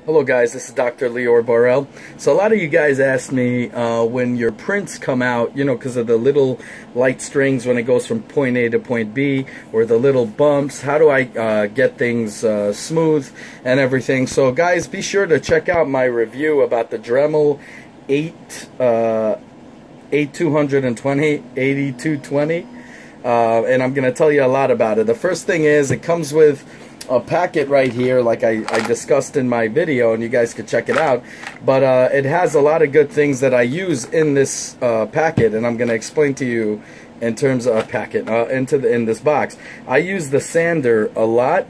Hello guys, this is Dr. Lior Borrell. So a lot of you guys ask me when your prints come out, you know, because of the little light strings when it goes from point A to point B, or the little bumps, how do I get things smooth and everything. So guys, be sure to check out my review about the Dremel 8220, and I'm going to tell you a lot about it. The first thing is it comes with a packet right here, like I discussed in my video, and you guys could check it out. But it has a lot of good things that I use in this packet, and I'm going to explain to you in terms of a packet in this box. I use the sander a lot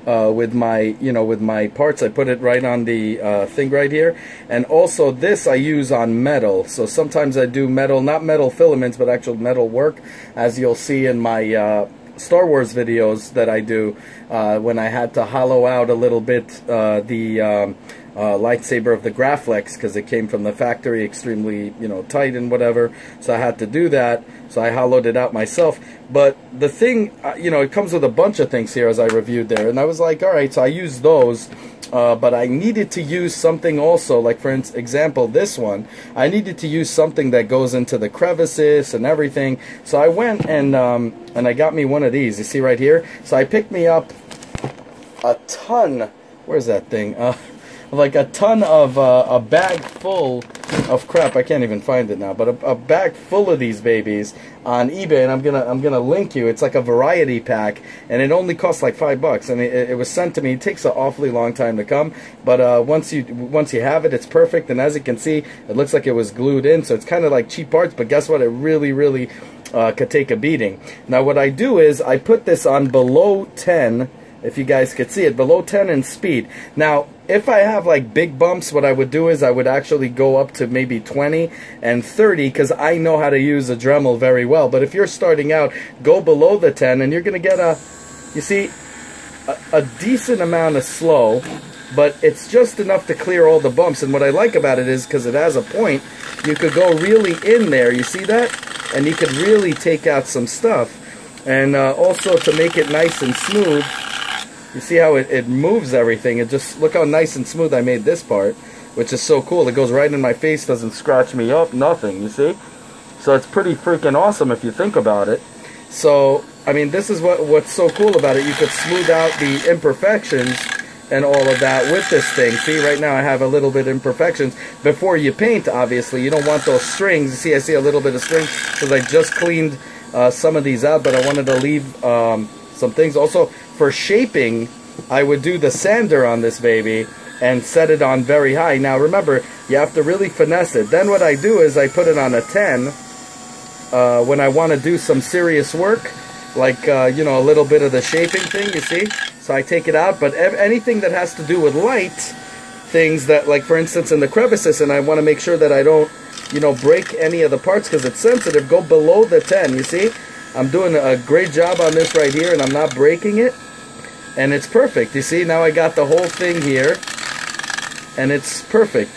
with my parts. I put it right on the thing right here, and also this I use on metal. So sometimes I do metal, not metal filaments, but actual metal work, as you'll see in my Star Wars videos that I do, when I had to hollow out a little bit the lightsaber of the Graflex, because it came from the factory extremely, tight and whatever, so I had to do that, so I hollowed it out myself. But the thing, it comes with a bunch of things here, as I reviewed there, and I was like, alright, so I used those, but I needed to use something also, like for example this one, I needed to use something that goes into the crevices and everything. So I went and I got me one of these, you see right here. So I picked me up a ton, where's that thing, like a ton of a bag full of crap. I can't even find it now, but a bag full of these babies on eBay, and I'm gonna link you. It's like a variety pack, and it only costs like $5, and it was sent to me. It takes an awfully long time to come, but once you have it, it's perfect. And as you can see, it looks like it was glued in, so it's kind of like cheap parts, but guess what? It really could take a beating. Now what I do is I put this on below 10. If you guys could see it, below 10 in speed. Now, if I have like big bumps, what I would do is I would actually go up to maybe 20 and 30, because I know how to use a Dremel very well. But if you're starting out, go below the 10, and you're going to get a decent amount of slow, but it's just enough to clear all the bumps. And what I like about it is, because it has a point, you could go really in there, you see that? And you could really take out some stuff. And also to make it nice and smooth, you see how it moves everything. It just, look how nice and smooth I made this part, which is so cool. It goes right in my face, doesn't scratch me up, nothing, you see? So it's pretty freaking awesome if you think about it. So, I mean, this is what's so cool about it. You could smooth out the imperfections and all of that with this thing. See, right now I have a little bit of imperfections. Before you paint, obviously, you don't want those strings. You see, I see a little bit of strings because I just cleaned some of these out, but I wanted to leave some things. Also, for shaping, I would do the sander on this baby and set it on very high. Now remember, you have to really finesse it. Then what I do is I put it on a 10 when I want to do some serious work, like a little bit of the shaping thing, you see? So I take it out, but anything that has to do with light, things that, like for instance in the crevices, and I want to make sure that I don't break any of the parts because it's sensitive, go below the 10, you see? I'm doing a great job on this right here, and I'm not breaking it. And it's perfect. You see, now I got the whole thing here, and it's perfect.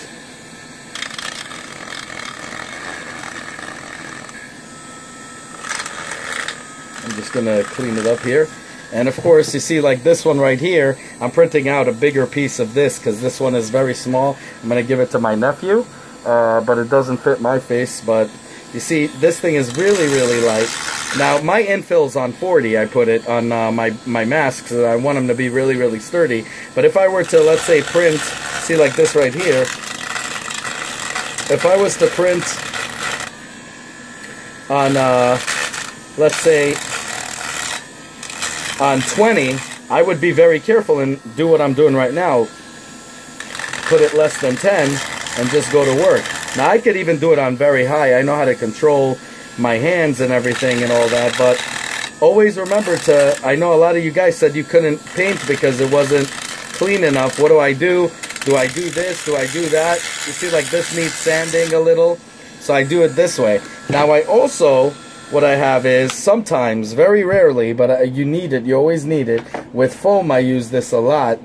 I'm just going to clean it up here. And of course, you see, like this one right here, I'm printing out a bigger piece of this because this one is very small. I'm going to give it to my nephew, but it doesn't fit my face. But you see, this thing is really light. Now, my infill's on 40, I put it on my masks, I want them to be really sturdy. But if I were to, let's say, print, see like this right here, if I was to print on, let's say, on 20, I would be very careful and do what I'm doing right now. Put it less than 10 and just go to work. Now, I could even do it on very high. I know how to control my hands and everything and all that, but always remember to, I know a lot of you guys said you couldn't paint because it wasn't clean enough. What do I do? Do I do this? Do I do that? You see, like this needs sanding a little, so I do it this way. Now I also, what I have is sometimes, very rarely, but you need it, you always need it. With foam I use this a lot.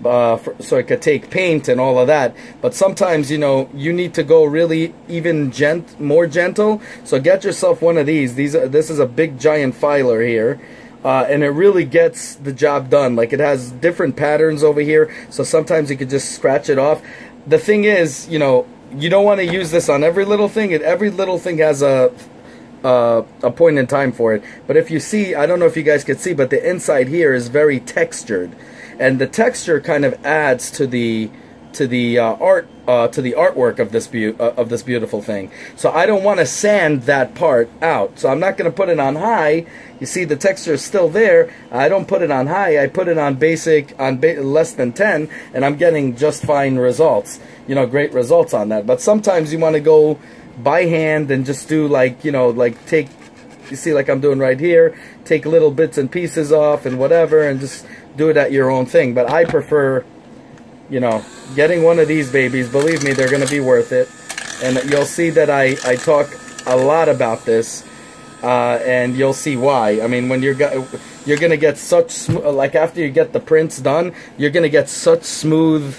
So it could take paint and all of that, but sometimes you need to go really even more gentle. So get yourself one of these. This is a big giant filer here, and it really gets the job done. Like, it has different patterns over here, so sometimes you could just scratch it off. The thing is, you know, you don't want to use this on every little thing. Every little thing has a point in time for it. But if you see, I don't know if you guys could see, but the inside here is very textured, and the texture kind of adds to the artwork of this beautiful thing. So I don't want to sand that part out. So I'm not going to put it on high. You see the texture is still there. I don't put it on high. I put it on basic, on less than 10, and I'm getting just fine results. You know, great results on that. But sometimes you want to go by hand and just do, like, you know, like take, you see, like I'm doing right here, take little bits and pieces off and whatever, and just do it at your own thing. But I prefer, you know, getting one of these babies. Believe me, they're going to be worth it. And you'll see that I talk a lot about this, and you'll see why. I mean, when you're going to get such, like, after you get the prints done, you're going to get such smooth,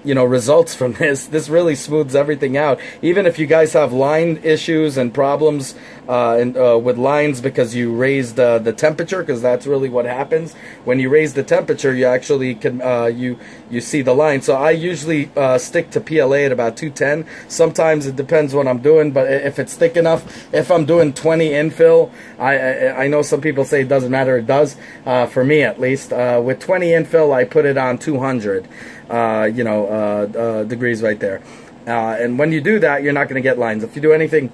you know, results from this. This really smooths everything out. Even if you guys have line issues and problems with lines because you raised the temperature, because that's really what happens when you raise the temperature. You actually can you see the line. So I usually stick to PLA at about 210. Sometimes it depends what I'm doing, but if it's thick enough, if I'm doing 20 infill, I know some people say it doesn't matter. It does, for me at least. With 20 infill, I put it on 200. You know, degrees right there. And when you do that, you're not going to get lines. If you do anything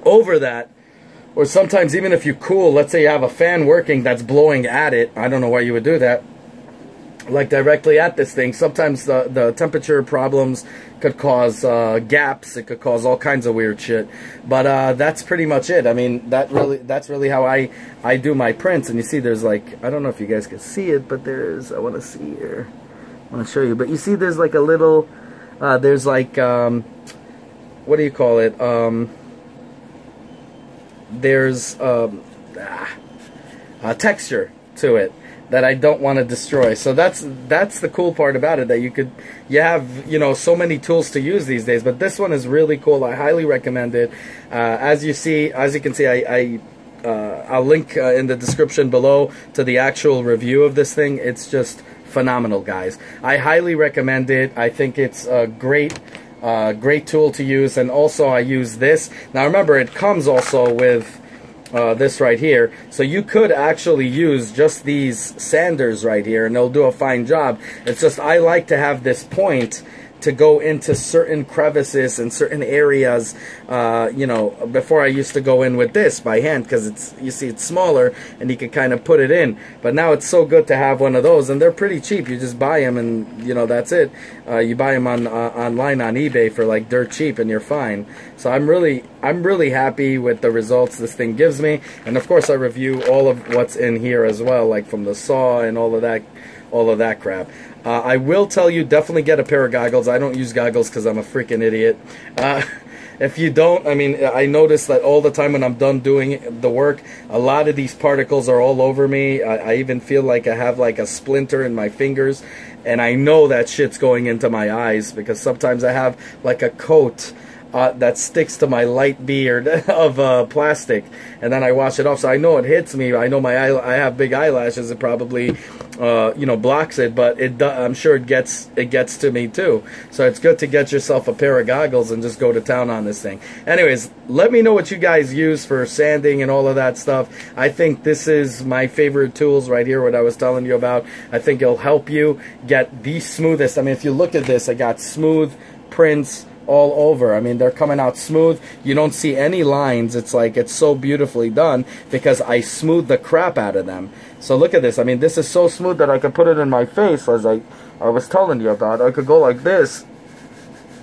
over that, or sometimes even if you cool, let's say you have a fan working that's blowing at it, I don't know why you would do that, like directly at this thing. Sometimes the temperature problems could cause gaps. It could cause all kinds of weird shit. But that's pretty much it. I mean, that's really how I do my prints. And you see there's, like, I don't know if you guys can see it, but there's, I want to see here. I want to show you, but you see there's like a little, there's like, what do you call it? There's a texture to it that I don't want to destroy. So that's the cool part about it, that you have, you know, so many tools to use these days. But this one is really cool. I highly recommend it. As you can see, I'll link in the description below to the actual review of this thing. It's just phenomenal, guys. I highly recommend it. I think it's a great tool to use. And also I use this. Now remember, it comes also with this right here, so you could actually use just these sanders right here and they'll do a fine job. It's just I like to have this point to go into certain crevices and certain areas, you know, before I used to go in with this by hand, because it's, you see, it's smaller and you can kind of put it in. But now it's so good to have one of those, and they're pretty cheap. You just buy them and, you know, that's it. You buy them online on eBay for like dirt cheap and you're fine. So I'm really happy with the results this thing gives me. And of course I review all of what's in here as well, like from the saw and all of that crap. I will tell you, definitely get a pair of goggles. I don't use goggles because I'm a freaking idiot. If you don't, I mean, I notice that all the time when I'm done doing the work, a lot of these particles are all over me. I even feel like I have like a splinter in my fingers, and I know that shit's going into my eyes because sometimes I have like a coat that sticks to my light beard of plastic, and then I wash it off. So I know it hits me. I know I have big eyelashes. It probably you know, blocks it, but I'm sure it gets to me too. So it's good to get yourself a pair of goggles and just go to town on this thing. Anyways, let me know what you guys use for sanding and all of that stuff. I think this is my favorite tools right here, what I was telling you about. I think it'll help you get the smoothest. I mean, if you look at this, I got smooth prints all over. I mean, they're coming out smooth. You don't see any lines. It's like, it's so beautifully done because I smooth the crap out of them. So look at this. I mean, this is so smooth that I could put it in my face, as I was telling you about. I could go like this,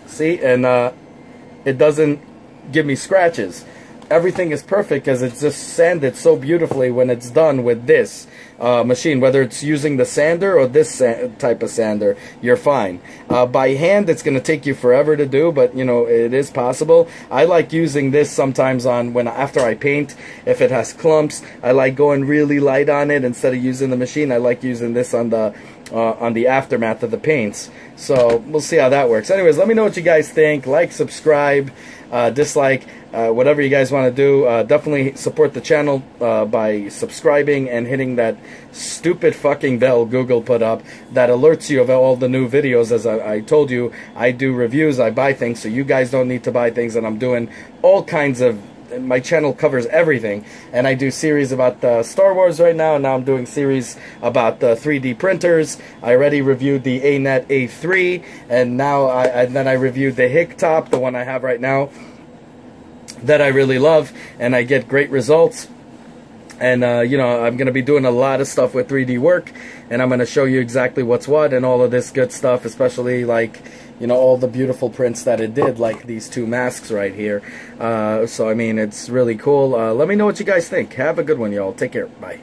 see, and it doesn't give me scratches. Everything is perfect because it's just sanded so beautifully when it's done with this machine. Whether it's using the sander or this type of sander, you're fine. By hand, it's going to take you forever to do, but you know, it is possible. I like using this sometimes after I paint. If it has clumps, I like going really light on it instead of using the machine. I like using this on the aftermath of the paints. So we'll see how that works. Anyways, let me know what you guys think. Like, subscribe. dislike, whatever you guys want to do. Definitely support the channel by subscribing and hitting that stupid fucking bell Google put up that alerts you of all the new videos. As I told you, I do reviews, I buy things, so you guys don't need to buy things, and I'm doing all kinds of, my channel covers everything, and I do series about Star Wars right now, and now I'm doing series about 3D printers. I already reviewed the Anet A3, and now then I reviewed the Hictop, the one I have right now, that I really love, and I get great results. And you know, I'm going to be doing a lot of stuff with 3D work, and I'm going to show you exactly what's what and all of this good stuff, especially like, you know, all the beautiful prints that it did, like these two masks right here. So I mean, it's really cool. Let me know what you guys think. Have a good one, y'all. Take care. Bye.